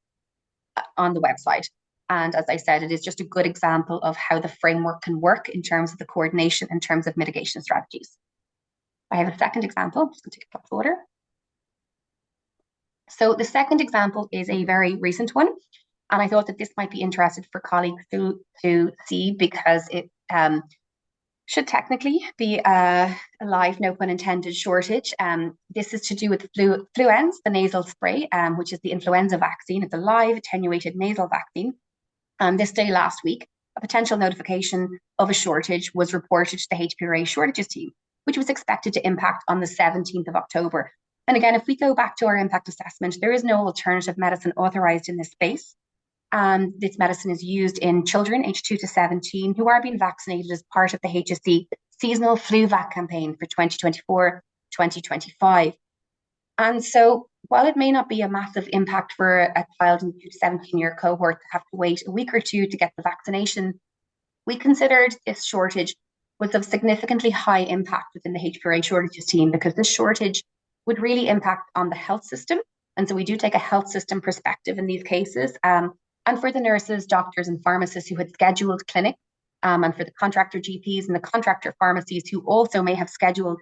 the website. And as I said, it is just a good example of how the framework can work in terms of the coordination, in terms of mitigation strategies. I have a second example. I'm just going to take a cup of water. So the second example is a very recent one. And I thought that this might be interesting for colleagues to see because it should technically be a live, no pun intended, shortage. This is to do with Fluence, the nasal spray, which is the influenza vaccine. It's a live attenuated nasal vaccine. And this day last week, a potential notification of a shortage was reported to the HPRA shortages team, which was expected to impact on the 17th of October. And again, if we go back to our impact assessment, there is no alternative medicine authorized in this space. And this medicine is used in children aged 2 to 17 who are being vaccinated as part of the HSC seasonal flu vac campaign for 2024-2025. And so while it may not be a massive impact for a child in the 2 to 17-year cohort to have to wait a week or two to get the vaccination, we considered this shortage was of significantly high impact within the HPRA shortages team because this shortage would really impact on the health system. And so we do take a health system perspective in these cases. And for the nurses, doctors, and pharmacists who had scheduled clinics, and for the contractor GPs and the contractor pharmacies who also may have scheduled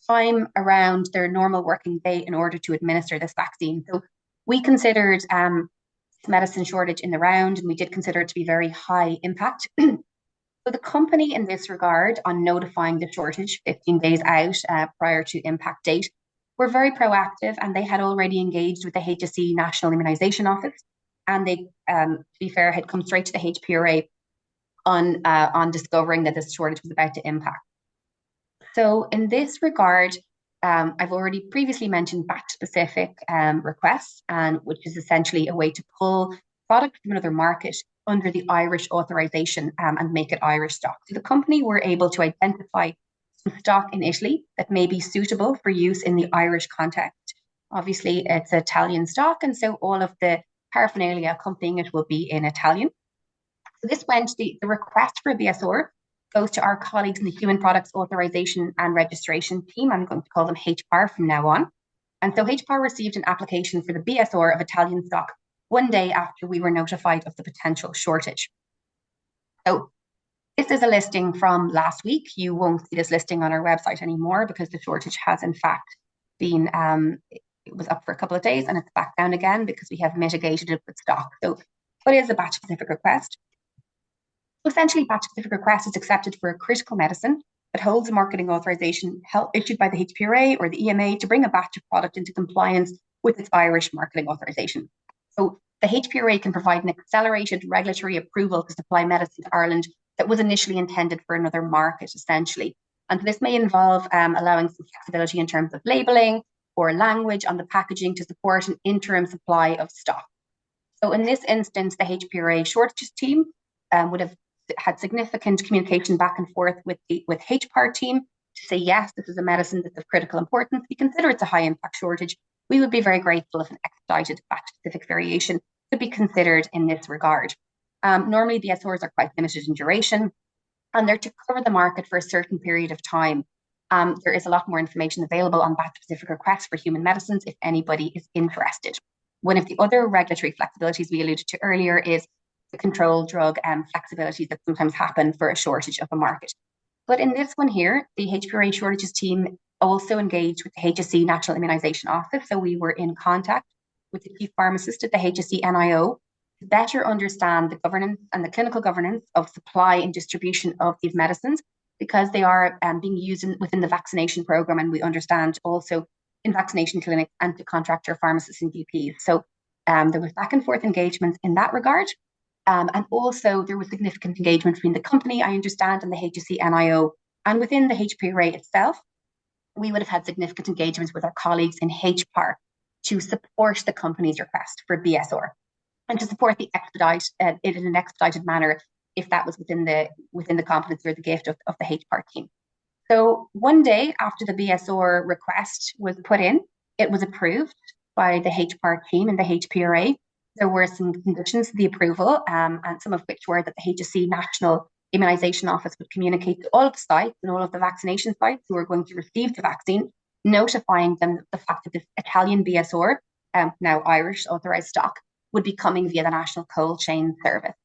time around their normal working day in order to administer this vaccine. So we considered medicine shortage in the round, and we did consider it to be very high impact. So the company in this regard, on notifying the shortage 15 days out prior to impact date, were very proactive, and they had already engaged with the HSE National Immunisation Office. And they, to be fair, had come straight to the HPRA on discovering that this shortage was about to impact. So in this regard, I've already previously mentioned batch-specific requests, which is essentially a way to pull product from another market under the Irish authorization and make it Irish stock. So the company were able to identify some stock in Italy that may be suitable for use in the Irish context. Obviously, it's Italian stock, and so all of the paraphernalia accompanying it will be in Italian. So this went, the request for a BSR goes to our colleagues in the Human Products Authorization and Registration team. I'm going to call them HPAR from now on. And so HPAR received an application for the BSR of Italian stock one day after we were notified of the potential shortage. So this is a listing from last week. You won't see this listing on our website anymore because the shortage has in fact been, it was up for a couple of days and it's back down again because we have mitigated it with stock. So what is a batch-specific request? Essentially, batch-specific request is accepted for a critical medicine that holds a marketing authorization issued by the HPRA or the EMA to bring a batch of product into compliance with its Irish marketing authorization. So the HPRA can provide an accelerated regulatory approval to supply medicine to Ireland that was initially intended for another market, essentially. And this may involve allowing some flexibility in terms of labelling or language on the packaging to support an interim supply of stock. So in this instance, the HPRA shortages team would have had significant communication back and forth with HPAR team to say, yes, this is a medicine that's of critical importance. We consider it's a high impact shortage. We would be very grateful if an expedited batch-specific variation could be considered in this regard. Normally, BSRs are quite limited in duration, and they're to cover the market for a certain period of time. There is a lot more information available on batch-specific requests for human medicines if anybody is interested. One of the other regulatory flexibilities we alluded to earlier is the control drug flexibilities that sometimes happen for a shortage of a market. But in this one here, the HPRA shortages team also engaged with the HSE National Immunisation Office. So we were in contact with the chief pharmacist at the HSE NIO to better understand the governance and the clinical governance of supply and distribution of these medicines, because they are being used within the vaccination program, and we understand also in vaccination clinics and to contractor pharmacists and GPs. So there was back and forth engagements in that regard. And also there was significant engagement between the company, I understand, and the HSE NIO And within the HPRA itself, we would have had significant engagements with our colleagues in HPAR to support the company's request for BSR and to support the expedite it in an expedited manner if that was within the competence or the gift of the HPAR team. So one day after the BSR request was put in, it was approved by the HPAR team and the HPRA. There were some conditions to the approval, and some of which were that the HSE National Immunisation Office would communicate to all of the sites and all of the vaccination sites who are going to receive the vaccine, notifying them the fact that this Italian BSR, now Irish authorised stock, would be coming via the National Cold Chain Service.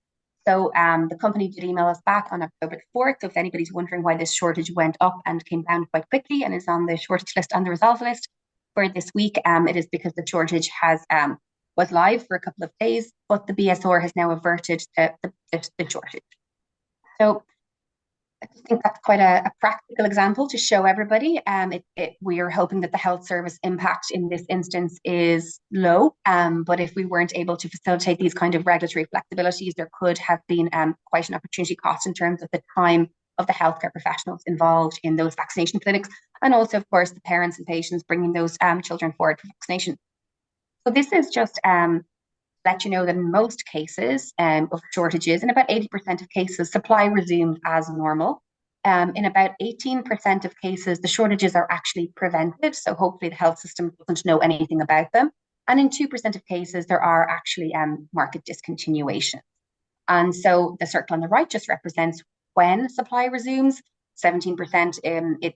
So the company did email us back on October 4th. So if anybody's wondering why this shortage went up and came down quite quickly and is on the shortage list and the resolve list for this week, it is because the shortage was live for a couple of days, but the BSR has now averted the shortage. So I think that's quite a practical example to show everybody. We are hoping that the health service impact in this instance is low, but if we weren't able to facilitate these kind of regulatory flexibilities, there could have been quite an opportunity cost in terms of the time of the healthcare professionals involved in those vaccination clinics, and also, of course, the parents and patients bringing those children forward for vaccination. So this is just let you know that in most cases of shortages, in about 80% of cases, supply resumed as normal. In about 18% of cases, the shortages are actually prevented. So hopefully the health system doesn't know anything about them. And in 2% of cases, there are actually market discontinuations. And so the circle on the right just represents when supply resumes. 17% it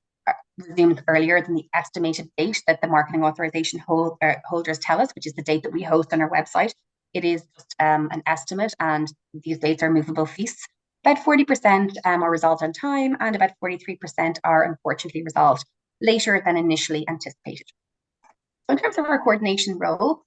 resumed earlier than the estimated date that the marketing authorization holders tell us, which is the date that we host on our website. It is just an estimate, and these dates are movable feasts. About 40% are resolved on time, and about 43% are unfortunately resolved later than initially anticipated. So in terms of our coordination role,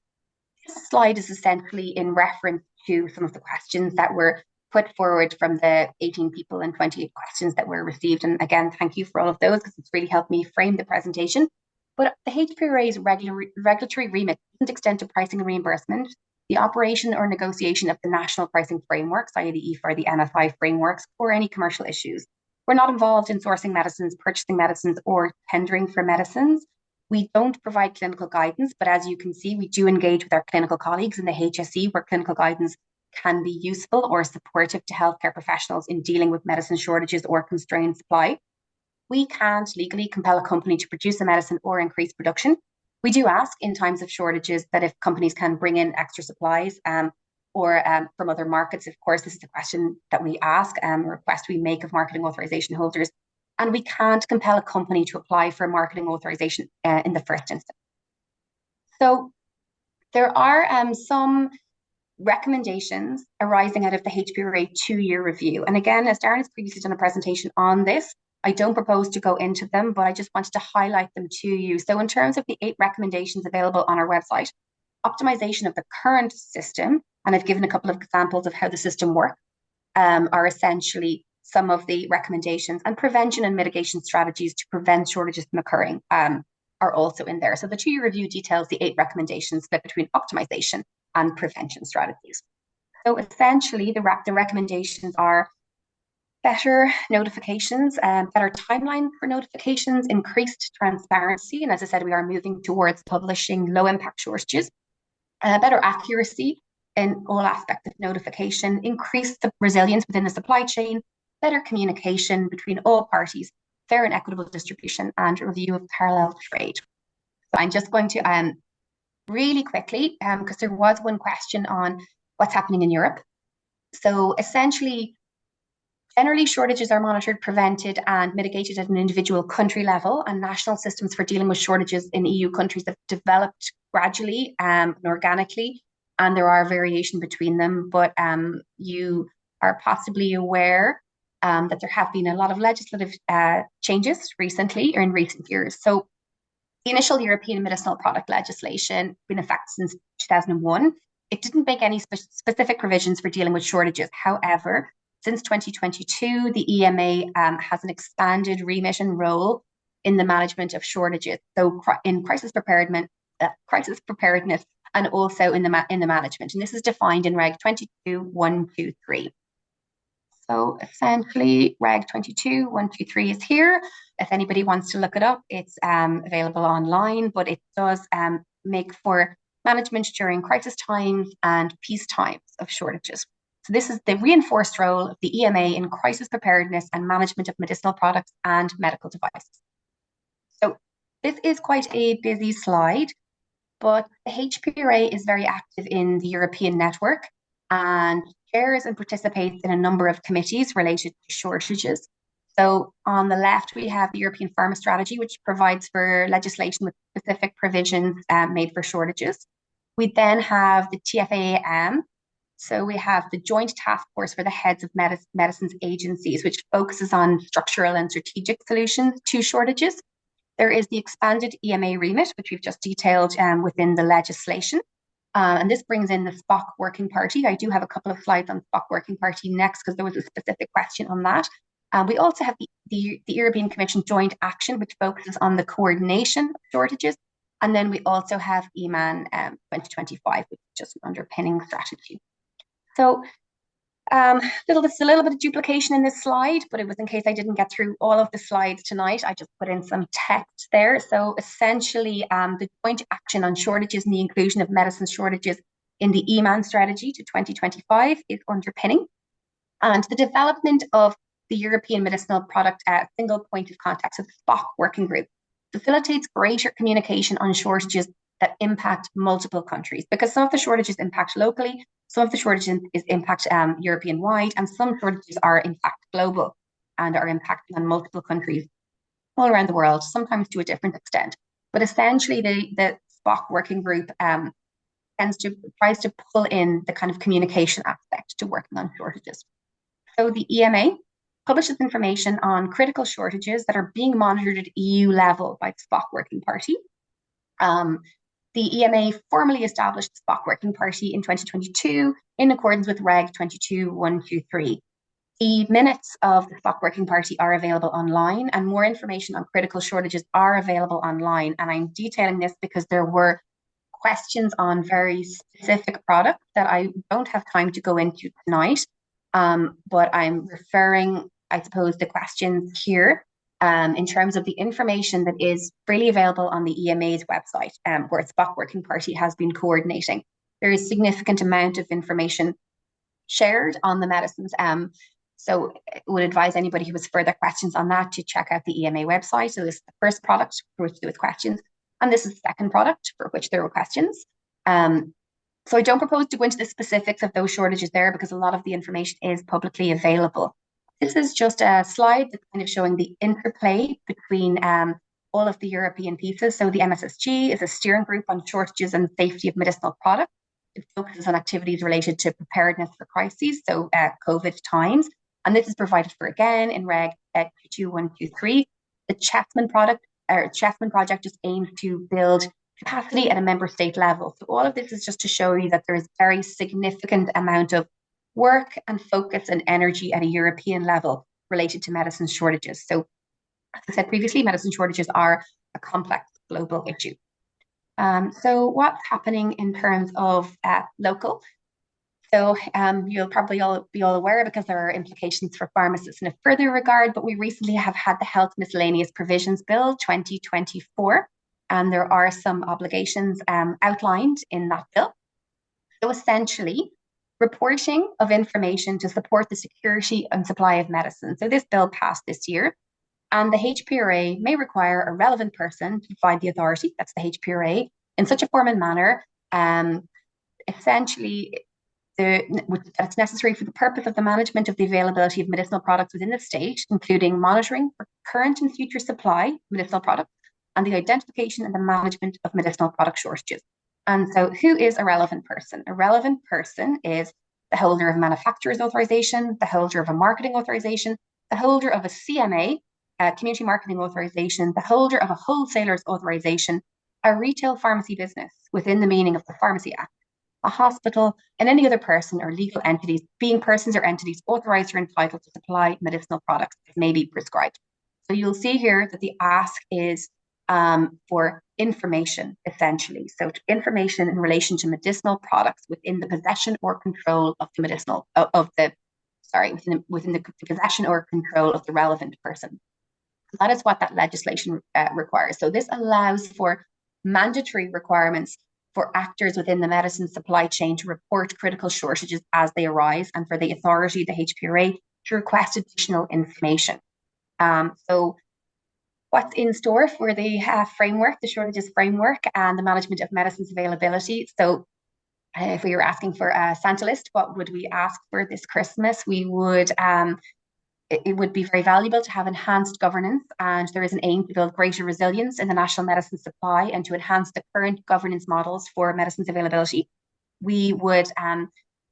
this slide is essentially in reference to some of the questions that were put forward from the 18 people and 28 questions that were received. And again, thank you for all of those, because it's really helped me frame the presentation. But the HPRA's regulatory remit doesn't extend to pricing and reimbursement, the operation or negotiation of the national pricing frameworks, i.e. the EFA or the NFI frameworks, or any commercial issues. We're not involved in sourcing medicines, purchasing medicines, or tendering for medicines. We don't provide clinical guidance, but as you can see, we do engage with our clinical colleagues in the HSE, where clinical guidance can be useful or supportive to healthcare professionals in dealing with medicine shortages or constrained supply. We can't legally compel a company to produce a medicine or increase production. We do ask in times of shortages that if companies can bring in extra supplies or from other markets. Of course, this is a question that we ask, a request we make of marketing authorization holders. And we can't compel a company to apply for marketing authorization in the first instance. So there are some recommendations arising out of the HPRA 2-year review. And again, as Darren has previously done a presentation on this, I don't propose to go into them, but I just wanted to highlight them to you. So in terms of the 8 recommendations available on our website, optimization of the current system, and I've given a couple of examples of how the system works, are essentially some of the recommendations, and prevention and mitigation strategies to prevent shortages from occurring are also in there. So the 2-year review details the 8 recommendations split between optimization and prevention strategies. So essentially, the recommendations are better notifications, better timeline for notifications, increased transparency, and as I said, we are moving towards publishing low-impact shortages, better accuracy in all aspects of notification, increase the resilience within the supply chain, better communication between all parties, fair and equitable distribution, and review of parallel trade. So I'm just going to really quickly, because there was one question on what's happening in Europe. So essentially, generally shortages are monitored, prevented, and mitigated at an individual country level, and national systems for dealing with shortages in EU countries have developed gradually and organically, and there are variation between them. But you are possibly aware that there have been a lot of legislative changes recently or in recent years. So the initial European medicinal product legislation been in effect since 2001. It didn't make any specific provisions for dealing with shortages. However, since 2022, the EMA has an expanded remit and role in the management of shortages. So in crisis preparedness, and also in the management. And this is defined in Reg 22.123. So essentially, Reg 22123 is here. If anybody wants to look it up, it's available online, but it does make for management during crisis times and peace times of shortages. So this is the reinforced role of the EMA in crisis preparedness and management of medicinal products and medical devices. So this is quite a busy slide, but the HPRA is very active in the European network and chairs and participates in a number of committees related to shortages. So on the left, we have the European Pharma Strategy, which provides for legislation with specific provisions made for shortages. We then have the TFAM. So we have the Joint Task Force for the Heads of Medicines Agencies, which focuses on structural and strategic solutions to shortages. There is the expanded EMA remit, which we've just detailed within the legislation. And this brings in the SPOC Working Party. I do have a couple of slides on SPOC Working Party next because there was a specific question on that. We also have the European Commission Joint Action, which focuses on the coordination of shortages. And then we also have EMAN 2025, which is just an underpinning strategy. So there's a little bit of duplication in this slide, but it was in case I didn't get through all of the slides tonight. I just put in some text there. So essentially, the joint action on shortages and the inclusion of medicine shortages in the EMAN strategy to 2025 is underpinning. And the development of the European Medicinal Product Single Point of Contact, so the SPOC working group, facilitates greater communication on shortages that impact multiple countries, because some of the shortages impact locally, some of the shortages impact European-wide, and some shortages are in fact global and are impacting on multiple countries all around the world, sometimes to a different extent. But essentially, the SPOC working group tries to pull in the kind of communication aspect to working on shortages. So the EMA publishes information on critical shortages that are being monitored at EU level by the SPOC working party. The EMA formally established the SPOC Working Party in 2022 in accordance with Reg 22123. The minutes of the SPOC Working Party are available online, and more information on critical shortages are available online. And I'm detailing this because there were questions on very specific products that I don't have time to go into tonight, but I'm referring, I suppose, the questions here in terms of the information that is freely available on the EMA's website, where SPOC Working Party has been coordinating. There is significant amount of information shared on the medicines. So I would advise anybody who has further questions on that to check out the EMA website. So this is the first product for which there was questions, and this is the second product for which there were questions. So I don't propose to go into the specifics of those shortages there because a lot of the information is publicly available. This is just a slide that's kind of showing the interplay between all of the European pieces. So the MSSG is a steering group on shortages and safety of medicinal products. It focuses on activities related to preparedness for crises, so COVID times. And this is provided for again in Reg 2123. The Chessman project just aims to build capacity at a member state level. So all of this is just to show you that there is very significant amount of work and focus and energy at a European level related to medicine shortages. So, as I said previously, medicine shortages are a complex global issue. So what's happening in terms of local? So you'll probably all be aware because there are implications for pharmacists in a further regard, but we recently have had the Health Miscellaneous Provisions Bill 2024, and there are some obligations outlined in that bill. So essentially, reporting of information to support the security and supply of medicine. So this bill passed this year, and the HPRA may require a relevant person to provide the authority, that's the HPRA, in such a form and manner, essentially, that's necessary for the purpose of the management of the availability of medicinal products within the state, including monitoring for current and future supply of medicinal products, and the identification and the management of medicinal product shortages. And so who is a relevant person? A relevant person is the holder of a manufacturer's authorization, the holder of a marketing authorization, the holder of a CMA, community marketing authorization, the holder of a wholesaler's authorization, a retail pharmacy business within the meaning of the Pharmacy Act, a hospital, and any other person or legal entities, being persons or entities authorized or entitled to supply medicinal products that may be prescribed. So you'll see here that the ask is for information, essentially. So information in relation to medicinal products within the possession or control of the within the possession or control of the relevant person. That is what that legislation requires. So this allows for mandatory requirements for actors within the medicine supply chain to report critical shortages as they arise, and for the authority, the HPRA, to request additional information. So what's in store for the framework, the shortages framework, and the management of medicines availability. So if we were asking for a Santa list, what would we ask for this Christmas? We would it would be very valuable to have enhanced governance, and there is an aim to build greater resilience in the national medicine supply and to enhance the current governance models for medicines availability. We would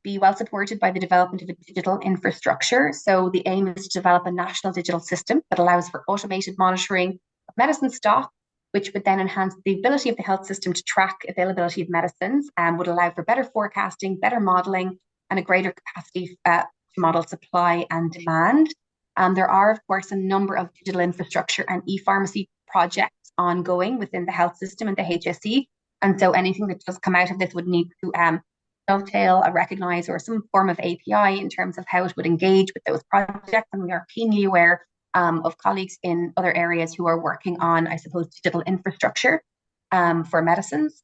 be well supported by the development of a digital infrastructure. So the aim is to develop a national digital system that allows for automated monitoring of medicine stock, which would then enhance the ability of the health system to track availability of medicines and would allow for better forecasting, better modelling, and a greater capacity to model supply and demand. There are, of course, a number of digital infrastructure and e-pharmacy projects ongoing within the health system and the HSE. And so anything that does come out of this would need to dovetail, recognise, or some form of API in terms of how it would engage with those projects. And we are keenly aware of colleagues in other areas who are working on, I suppose, digital infrastructure for medicines.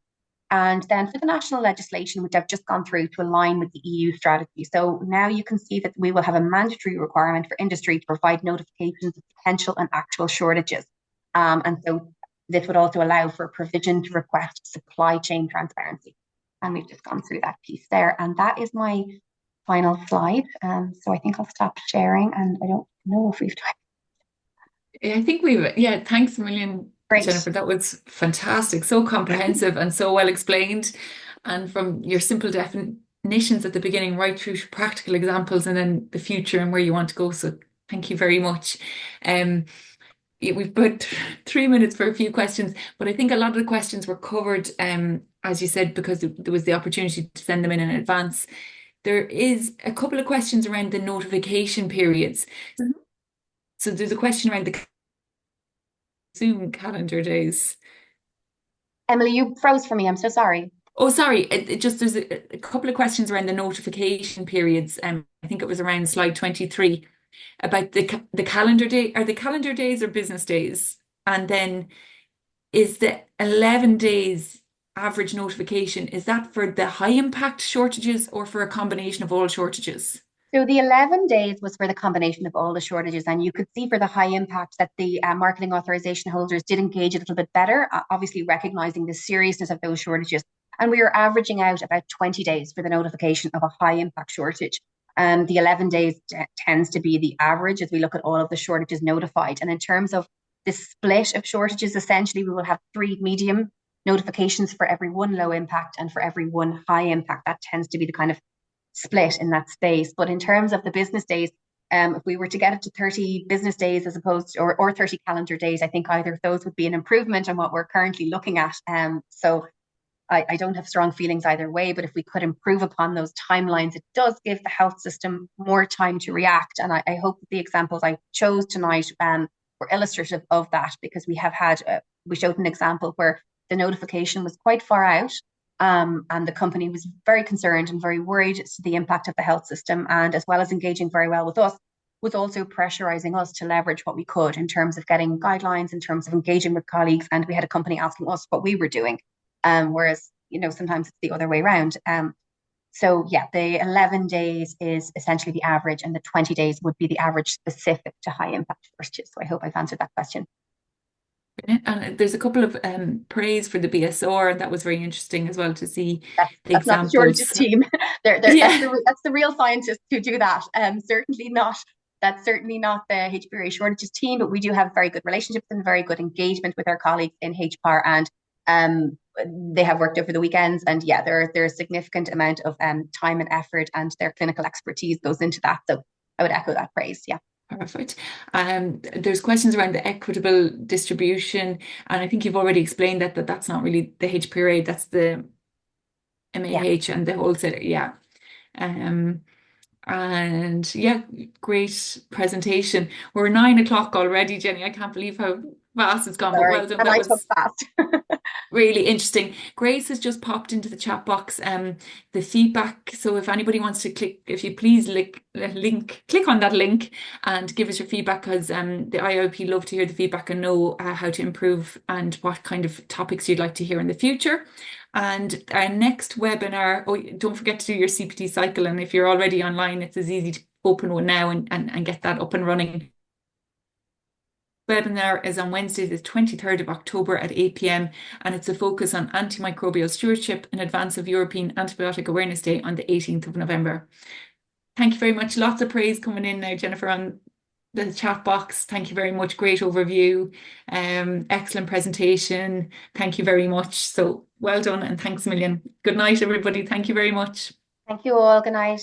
And then for the national legislation, which I've just gone through to align with the EU strategy. So now you can see that we will have a mandatory requirement for industry to provide notifications of potential and actual shortages. And so this would also allow for provision to request supply chain transparency. And we've just gone through that piece there. And that is my final slide. So I think I'll stop sharing, and I don't know if we've time. I think yeah, thanks a million, Great. Jennifer. That was fantastic. So comprehensive and so well explained. And from your simple definitions at the beginning right through to practical examples and then the future and where you want to go. So thank you very much. We've put 3 minutes for a few questions, but I think a lot of the questions were covered, as you said, because there was the opportunity to send them in advance. There is a couple of questions around the notification periods. Mm-hmm. So there's a question around the Zoom calendar days. Emily, you froze for me. I'm so sorry. Oh, sorry. There's a couple of questions around the notification periods. I think it was around slide 23 about the calendar day. Are the calendar days or business days? And then is the 11 days average notification, is that for the high impact shortages or for a combination of all shortages? So the 11 days was for the combination of all the shortages. And you could see for the high impact that the marketing authorization holders did engage a little bit better, obviously recognizing the seriousness of those shortages. And we were averaging out about 20 days for the notification of a high impact shortage. The 11 days tends to be the average as we look at all of the shortages notified. And in terms of the split of shortages, essentially, we will have 3 medium notifications for every 1 low impact and for every 1 high impact. That tends to be the kind of split in that space. But in terms of the business days, if we were to get it to 30 business days as opposed to, or 30 calendar days, I think either of those would be an improvement on what we're currently looking at. So I don't have strong feelings either way, but if we could improve upon those timelines, it does give the health system more time to react. And I hope that the examples I chose tonight were illustrative of that, because we have had, we showed an example where the notification was quite far out. And the company was very concerned and very worried as to the impact of the health system. And as well as engaging very well with us, was also pressurizing us to leverage what we could in terms of getting guidelines, in terms of engaging with colleagues. And we had a company asking us what we were doing. Whereas, sometimes it's the other way around. So yeah, the 11 days is essentially the average, and the 20 days would be the average specific to high impact shortages. So I hope I've answered that question. And there's a couple of praise for the BSR, and that was very interesting as well to see the That's not the shortages examples. team. Yeah. That's the real scientists who do that. Certainly not. That's certainly not the HPRA shortages team, but we do have very good relationships and very good engagement with our colleagues in HPAR, and they have worked over the weekends. And yeah, there's a significant amount of time and effort, and their clinical expertise goes into that. So I would echo that praise. Yeah. Perfect. There's questions around the equitable distribution, and I think you've already explained that that's not really the HPRA, that's the MAH and the wholesaler. Yeah. And yeah, great presentation. We're 9 o'clock already, Jenny. I can't believe how Fast it's gone, but Sorry. well done. And That I took was fast. really interesting. Grace has just popped into the chat box the feedback. So if anybody wants to click, if you please click on that link and give us your feedback, because the IOP love to hear the feedback and know how to improve and what kind of topics you'd like to hear in the future. And our next webinar, oh, don't forget to do your CPT cycle. And if you're already online, it's as easy to open one now and get that up and running. Webinar is on Wednesday, the 23rd of October at 8 p.m. and it's a focus on antimicrobial stewardship in advance of European Antibiotic Awareness Day on the 18th of November. Thank you very much. Lots of praise coming in now, Jennifer, on the chat box. Thank you very much. Great overview. Excellent presentation. Thank you very much. So well done and thanks a million. Good night, everybody. Thank you very much. Thank you all. Good night.